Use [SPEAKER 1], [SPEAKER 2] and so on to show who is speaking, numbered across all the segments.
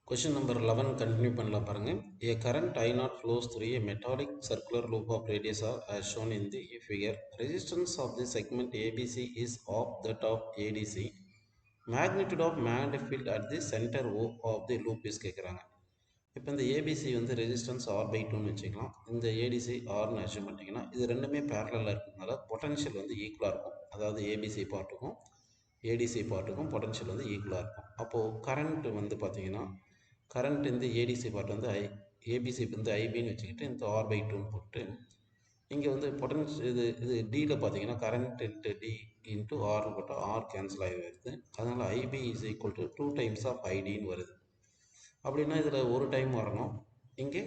[SPEAKER 1] Question number 11 continue பண்ணலாம் பாருங்க. A current I0 flows through a metallic circular loop of radius R as shown in the figure. Resistance of the segment ABC is of that of ADC. Magnitude of magnetic field at the center O of the loop is கேட்குறாங்க. இப்போ இந்த ABC வந்து resistance R by டூன்னு வச்சுக்கலாம். இந்த ADC ஆர்னு achieve பண்ணிங்கன்னா இது ரெண்டுமே பேரலாக இருக்கிறதுனால பொட்டன்ஷியல் வந்து ஈக்குவலாக இருக்கும். அதாவது ஏபிசி பார்ட்டுக்கும் ஏடிசி பார்ட்டுக்கும் பொட்டன்ஷியல் வந்து ஈக்குவலாக இருக்கும். அப்போது கரண்ட் வந்து பார்த்தீங்கன்னா கரண்ட் இந்த ஏடிசி பார்ட் வந்து ஏபிசி வந்து ஐபின்னு வச்சுக்கிட்டு இந்த ஆர் பை டூன்னு போட்டு இங்கே வந்து பொட்டன்ஷியல் இது டியில் பார்த்தீங்கன்னா கரண்ட் இன்ட்டு டி இன்ட்டு ஆர்னு போட்டால் ஆர் கேன்சல் ஆகி வருது. அதனால் IP is equal to 2 times of ஐடின்னு வருது. அப்படின்னா இதில் ஒரு டைம் வரணும், இங்கே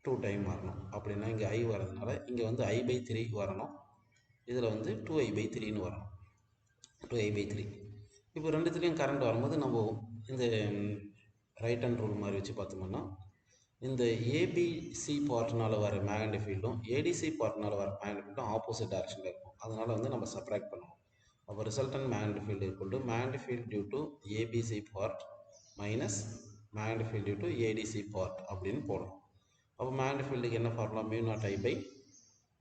[SPEAKER 1] 2 டைம் வரணும். அப்படின்னா இங்கே ஐ வரதுனால இங்கே வந்து ஐ பை 3 வரணும், இதில் வந்து 2i பை 3ன்னு வரணும். 2i by 3. இப்போ ரெண்டுத்துலேயும் கரண்ட் வரும்போது நம்ம இந்த ரைட் ஹேண்ட் ரூல் மாதிரி வச்சு பார்த்தோம்னா இந்த ஏபிசி பார்ட்னால் வர மேக்னெட்டிக் ஃபீல்டும் ஏடிசி பார்ட்னால் வர மேக்னெட்டிக் ஃபீல்டும் ஆப்போசிட் டைரக்ஷனில் இருக்கும். அதனால் வந்து நம்ம சப்ராக்ட் பண்ணுவோம். அப்போ resultant magnetic field equal to magnetic field due to ABC part minus magnetic field due to ADC part அப்படின்னு போடணும். அப்போ மேக்னெட்டிக் ஃபீல்டுக்கு என்ன formula mu naught I by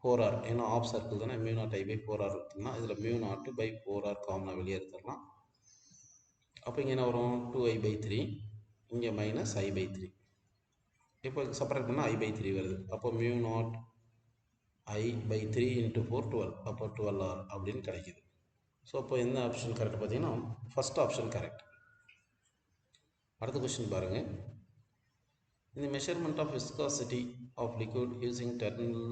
[SPEAKER 1] 4r. ஏன்னா ஆஃப் சர்க்கிள் தானே, mu naught I by 4r இருக்குன்னா இதில் mu not by 4r காமனாக வெளியே எடுத்துடலாம். அப்போ இங்கே என்ன வரும், 2i பை 3, இங்கே மைனஸ் ஐ பை 3. இப்போ செப்பரேட் பண்ணால் ஐ பை 3 வருது. அப்போ mu naught I by 3 into 4 12. அப்போ 12r அப்படின்னு கிடைக்குது. ஸோ அப்போ என்ன ஆப்ஷன் கரெக்ட் பார்த்தீங்கன்னா ஃபஸ்ட் ஆப்ஷன் கரெக்ட். அடுத்த கொஸ்டின் பாருங்கள். In the measurement of viscosity of liquid using terminal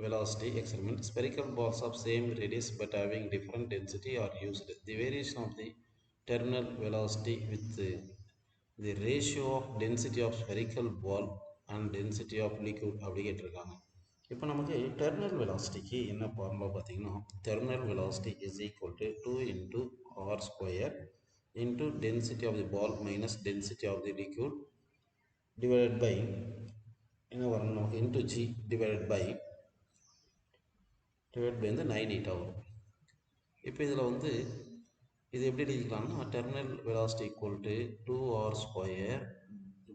[SPEAKER 1] velocity experiment, spherical balls of same radius but having different density are used. The variation of the terminal velocity with the ratio of density of spherical ball and density of liquid அப்படி கேட்டிருக்காங்க. இப்போ நமக்கு terminal வெலாசிட்டிக்கு என்ன formula பார்த்தீங்கன்னா terminal velocity is equal to 2 into r square into density of the ball minus density of the liquid divided by என்ன வரணும் நமக்கு into G divided by வந்து 9 ஈட்டா வரும். இப்போ இதில் வந்து இது எப்படி எழுதிக்கலாம்னா terminal velocity equal to 2r square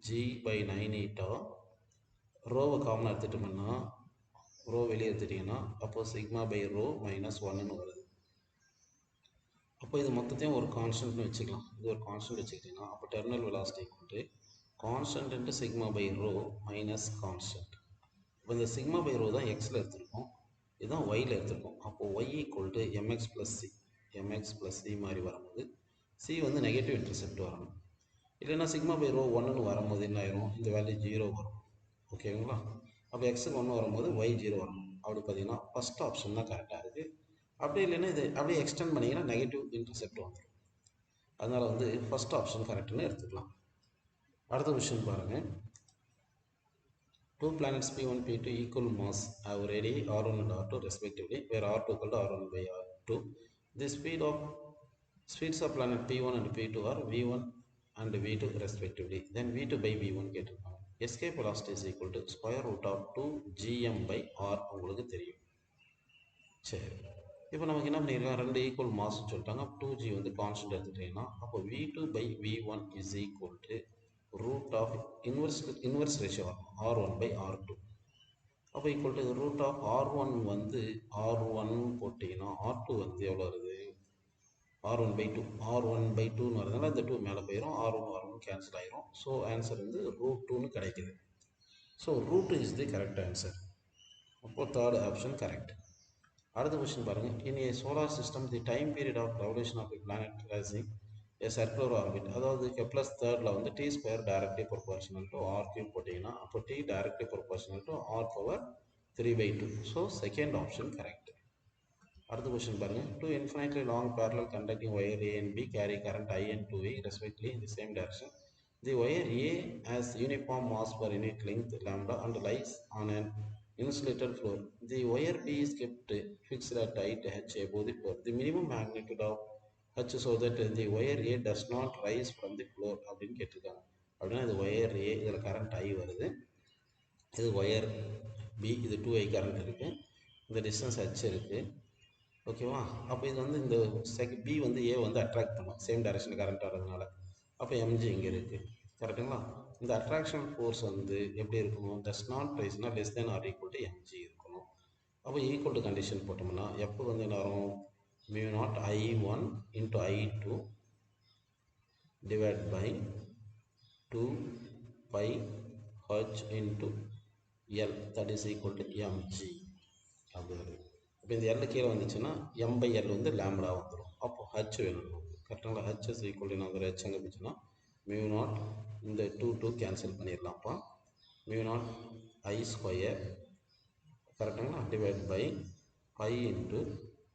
[SPEAKER 1] G by 9 eta. ரோவை காமனாக எடுத்துட்டோம்னா ரோ வெளியே எடுத்துட்டிங்கன்னா அப்போ சிக்மா பை ரோ மைனஸ் 1ன்னு வருது. அப்போ இது மொத்தத்தையும் ஒரு கான்ஸ்டன்ட்னு வச்சுக்கலாம். இது ஒரு கான்ஸ்டன்ட் வச்சுக்கிட்டிங்கன்னா அப்போ terminal velocity equal to constant into sigma by rho minus constant. இப்போ இந்த சிக்மா பை ரோ தான் எக்ஸில் எடுத்துருக்கோம், இதுதான் ஒயில் எடுத்துருக்கோம். அப்போது y equal to mx plus c. Mx plus c மாதிரி வரும்போது சி வந்து நெகட்டிவ் இன்டர்செப்ட் வரணும். இல்லைன்னா சிக்மா பை ரோ 1ன்னு வரும்போது என்ன ஆயிரும், இந்த வேல்யூ 0 வரும். ஓகேங்களா? அப்போ எக்ஸுக்கு 1 வரும்போது ஒய் 0 வரணும். அப்படி பார்த்தீங்கன்னா ஃபஸ்ட் ஆப்ஷன் தான் கரெக்டாக இருக்குது. அப்படி இல்லைன்னா இது அப்படியே எக்ஸ்டெண்ட் பண்ணிங்கன்னா நெகட்டிவ் இன்டர்செப்ட் வந்துடும். அதனால் வந்து ஃபஸ்ட் ஆப்ஷன் கரெக்டுன்னு எடுத்துக்கலாம். அடுத்த கொஸ்டின் பாருங்கள். Two planets P1 P2 equal mass have radii R1 and R2 respectively, where R2 equal to R1 by R2. The speeds of planet P1 and P2 are V1 and V2 respectively. Then V2 by V1 கேட்டிருக்காங்க. Escape velocity is equal to square root of 2 gm by R உங்களுக்கு தெரியும். சரி, இப்போ நமக்கு என்ன பண்ணியிருக்காங்க, ரெண்டு equal மாஸ்ன்னு சொல்லிட்டாங்க. 2g வந்து கான்ஸ்டன்ட் எடுத்துட்டீங்கன்னா அப்போ V2 by V1 is equal to root of inverse ratio வரும் R1 by R2. அப்போ equal to root of R1 வந்து R1 போட்டிங்கன்னா R2 வந்து எவ்வளோ வருது, R1 by 2. R1 by 2ன்னு வரதுனால இந்த 2 மேலே போயிடும், R1 கேன்சல் ஆகிரும். ஸோ ஆன்சர் வந்து ரூட் 2ன்னு கிடைக்குது. So root is the correct answer. அப்போது தேர்ட் ஆப்ஷன் கரெக்ட். அடுத்த கொஸ்டின் பாருங்கள். In a solar system the time period of revolution of the planet crossing a circular orbit, அதாவது Kepler's தேர்டில் வந்து T square directly proportional to R cube போட்டிங்கன்னா அப்போ T directly proportional to R power 3/2. So second option correct. அடுத்த question பாருங்கள். Two infinitely long parallel conducting wire A and B carry current I and 2A respectively in the same direction. The wire A has uniform mass per unit length lambda and lies on an insulated floor. The wire B is kept fixed at height h above the floor. The minimum magnitude of h so that the wire A does not rise from the floor அப்படின்னு கேட்டிருக்காங்க. அப்படின்னா இது wire A, இதில் current I வருது, இது wire B, இது 2I current இருக்குது, இந்த டிஸ்டன்ஸ் h இருக்குது. ஓகேவா? அப்போ இது வந்து இந்த பி வந்து ஏ வந்து அட்ராக்ட் பண்ணும், சேம் டைரக்ஷனில் கரண்ட் வரதுனால. அப்போ எம்ஜி இங்கே இருக்குது. கரெக்டுங்களா? இந்த அட்ராக்ஷனல் ஃபோர்ஸ் வந்து எப்படி இருக்கணும்? டஸ் நாட் ரைஸ்னா less than or equal to mg இருக்கணும். அப்போ ஈக்குவல் டு கண்டிஷன் போட்டோம்னா எப்போ வந்து என்ன வரும்? Mu naught I1 into I2 divide by 2 pi h into L that is equal to mg அப்படி வருது. இப்போ இந்த L கீழே வந்துச்சுன்னா m by L வந்து லேம்டா வந்துடும். அப்போ h வேணும் கரெக்டுங்களா? h is equal to என்ன வந்துடும்? h அங்கே போச்சுன்னா மியூ நாட் இந்த 2 கேன்சல் பண்ணிடலாம்ப்பா. மியூ நாட் I ஸ்கொயர் கரெக்டுங்களா divide by pi into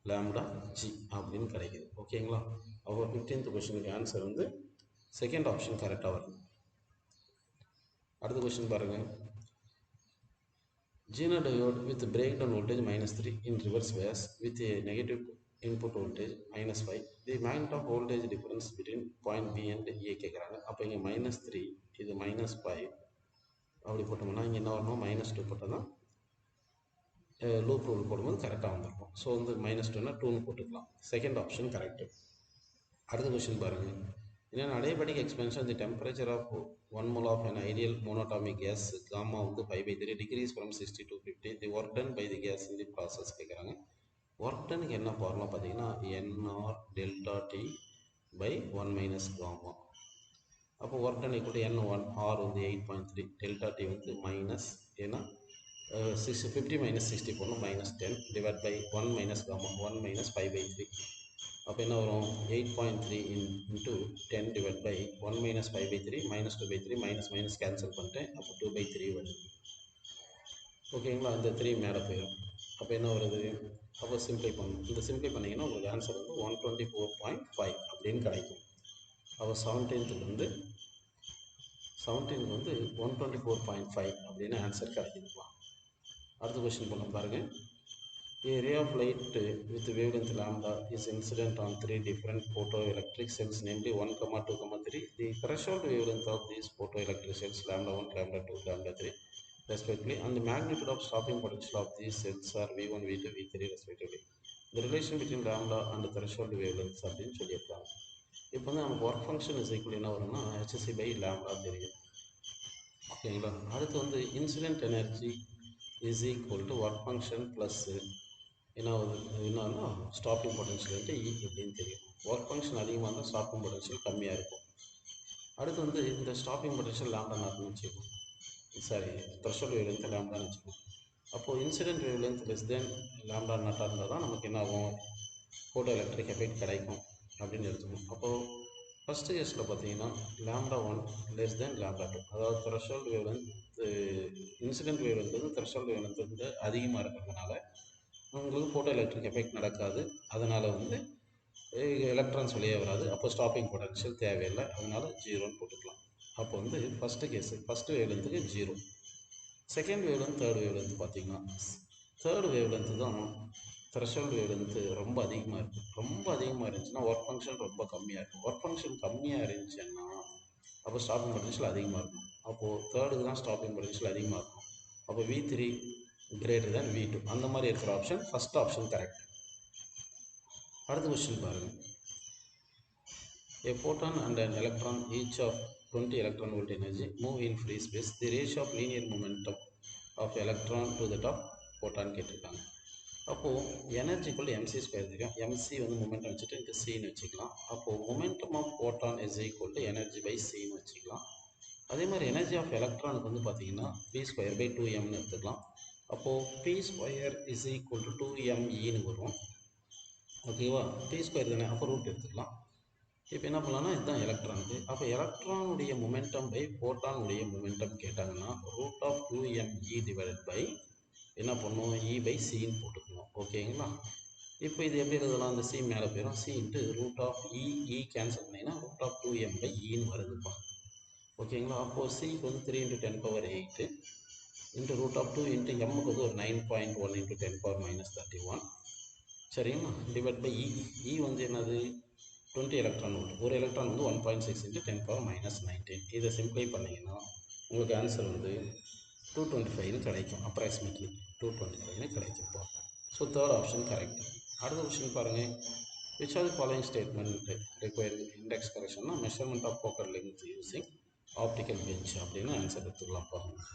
[SPEAKER 1] lambda G அப்படின்னு கிடைக்குது. ஓகேங்களா? அப்போ 15th கொஸ்டினுக்கு ஆன்சர் வந்து செகண்ட் ஆப்ஷன் கரெக்டாக வருது. அடுத்த கொஸ்டின் பாருங்கள். Zener diode with breakdown voltage -3 in reverse bias with a negative input voltage -5. The magnitude of voltage difference between point B and A கேட்குறாங்க. அப்போ இங்கே -3 இது -5 அப்படி போட்டோம்னா இங்கே என்ன வரணும்? -2 போட்டால் தான் லூப் ரூல் போடும்போது கரெக்டாக வந்துருக்கும். ஸோ வந்து -2னா 2ன்னு போட்டுக்கலாம். Second option correct. அடுத்த கொஸ்டின் பாருங்கள். In an adiabatic expansion, the temperature of 1 mole of an ideal monatomic gas gamma வந்து 5/3 degrees from 60 to 50. The work done by the gas in the process கேட்குறாங்க. Work டனுக்கு என்ன formula பார்த்தீங்கன்னா NR delta T by 1 minus gamma. அப்போ work done equal to N1 R வந்து 8.3 delta T வந்து minus ஏன்னா 50 minus 60 போடணும் -10 divide by 1 minus gamma 1 minus 5/3. அப்போ என்ன வரும்? 8.3 into 10 divide by 1 minus 5/3 -2/3 minus cancel பண்ணிட்டேன். அப்போ 2/3 வருது. ஓகேங்களா? இந்த 3 மேலே போயிடும். அப்போ என்ன வருது? அப்போ சிம்ப்ளை பண்ணணும். இந்த சிம்ப்ளை பண்ணிங்கன்னா உங்களுக்கு ஆன்சர் வந்து 124.5 அப்படின்னு கிடைக்கும். அப்போ 17க்கு வந்து 124.5 அப்படின்னு ஆன்சர் கிடைக்குதுப்பா. அடுத்த கொஸ்டின் பண்ண பாருங்கள். A ray of light with wavelength lambda is incident on 3 different photoelectric cells, namely 1, 2, 3. The threshold wavelength of these photoelectric cells lambda 1, lambda 2, lambda 3 respectively, and the magnitude of stopping potential of these cells are V1, V2, V3 respectively. The relation between lambda and the threshold wavelengths அப்படின்னு சொல்லியிருக்காங்க. இப்போ வந்து நமக்கு work function is equal என்ன வரும்னா HC by lambda தெரியும். ஓகேங்களா? அடுத்து வந்து incident energy is equal to work function plus என்னன்னா ஸ்டாப்பிங் பொட்டன்ஷியல் வந்து E அப்படின்னு தெரியும். ஒர்க் ஃபங்க்ஷன் அதிகமாக இருந்தால் ஸ்டாப்பிங் பொட்டன்ஷியல் கம்மியாக இருக்கும். அடுத்து வந்து இந்த ஸ்டாப்பிங் பொட்டன்ஷியல் லேம்டா நாட்னு வச்சுக்கோம். சாரி த்ரெஷோல்ட் வேவ் லென்த் லேம்டான்னு வச்சுக்கோம். அப்போது incident wavelength less than lambda நாட்டாக இருந்தால் தான் நமக்கு என்ன ஆகும்? ஃபோட்டோ எலக்ட்ரிக் எஃபெக்ட் கிடைக்கும் அப்படின்னு எடுத்துக்கணும். அப்போது ஃபஸ்ட்டு கேஸில் பார்த்தீங்கன்னா லேம்டா 1 லெஸ் தென் லேம்டா 2, அதாவது threshold wave length incident wave length வந்து த்ரெஷோல்ட் வேவ் லென்த் வந்து அதிகமாக இருக்கிறதுனால உங்களுக்கு ஃபோட்டோ எலக்ட்ரிக் எஃபெக்ட் நடக்காது. அதனால் வந்து எலக்ட்ரான்ஸ் வெளியே வராது. அப்போ ஸ்டாப்பிங் பொட்டன்ஷியல் தேவையில்லை. அதனால் 0ன்னு போட்டுக்கலாம். அப்போ வந்து ஃபஸ்ட்டு கேஸு ஃபஸ்ட்டு வேவ் லென்த்துக்கு 0. Second wavelength third wavelength பார்த்தீங்கன்னா தேர்ட் வேவ் லென்த்து தான் த்ரெஷோல்டு வேவ் லென்த்து ரொம்ப அதிகமாக இருக்குது. ரொம்ப அதிகமாக இருந்துச்சுன்னா ஒர்க் ஃபங்க்ஷன் ரொம்ப கம்மியாக இருக்கும். ஒர்க் ஃபங்க்ஷன் கம்மியாக இருந்துச்சுன்னா அப்போ ஸ்டாப்பிங் பொட்டன்ஷியல் அதிகமாக இருக்கும். அப்போது தேர்டுக்கு தான் ஸ்டாப்பிங் பொட்டன்ஷியல் அதிகமாக இருக்கும். அப்போ V3 greater than V2 அந்த மாதிரி இருக்கிற ஆப்ஷன் ஃபஸ்ட் ஆப்ஷன் கரெக்ட். அடுத்த கொஸ்டின் பாருங்கள். A photon and an electron each of 20 electron volt energy move in free space. The ratio of linear momentum of electron to that of photon கேட்டிருக்காங்க. அப்போது எனர்ஜிக்குள் MC square தெரியும். MC வந்து momentum வச்சுட்டு இங்கே சின்னு வச்சுக்கலாம். அப்போது momentum of photon is equal to energy by சின்னு வச்சுக்கலாம். அதே மாதிரி எனர்ஜி ஆஃப் எலக்ட்ரானுக்கு வந்து பார்த்தீங்கன்னா பி ஸ்கொயர் பை 2mன்னு எடுத்துக்கலாம். அப்போது P square is equal to 2meன்னு வரும். ஓகேவா? பி ஸ்கொயர் தானே, அப்போ ரூட் எடுத்துக்கலாம். இப்போ என்ன பண்ணலாம்னா இதுதான் எலக்ட்ரானுக்கு. அப்போ எலக்ட்ரானுடைய மொமெண்டம் பை போட்டானுடைய மொமெண்டம் கேட்டாங்கன்னா root of 2me divided by என்ன பண்ணணும்? இ பை சின்னு போட்டுக்கணும். ஓகேங்களா? இப்போ இது எப்படி எழுதலாம்? அந்த சி மேலே போயிடும். C into root of e cancel பண்ணிங்கன்னா ரூட் ஆஃப் 2m பை இன்னு வருதுப்பா. ஓகேங்களா? அப்போது சிக்கு வந்து 3 × 10⁸ இன்ட்டு ரூட் ஆஃப் 2 இன்ட்டு எம்முக்கு வந்து ஒரு 9.1 × 10⁻31 சரிங்களா? டிவைட் பை இ வந்து என்னது? 20 எலக்ட்ரான் வோல்ட். ஒரு எலக்ட்ரான் வந்து 1.6 × 10⁻19. இதை சிம்ப்ளை பண்ணிங்கன்னா உங்களுக்கு ஆன்சர் வந்து 225ன்னு கிடைக்கும். அப்ராக்சிமேட்லி 225ன்னு கிடைக்கும்ப்பா. So third option correct. அடுத்த கொஸ்டின் பாருங்கள். Which of the following statement require index correction? Measurement of focal length using optical bench அப்படின்னு ஆன்சர் எடுத்துக்கலாம் பாருங்கள்.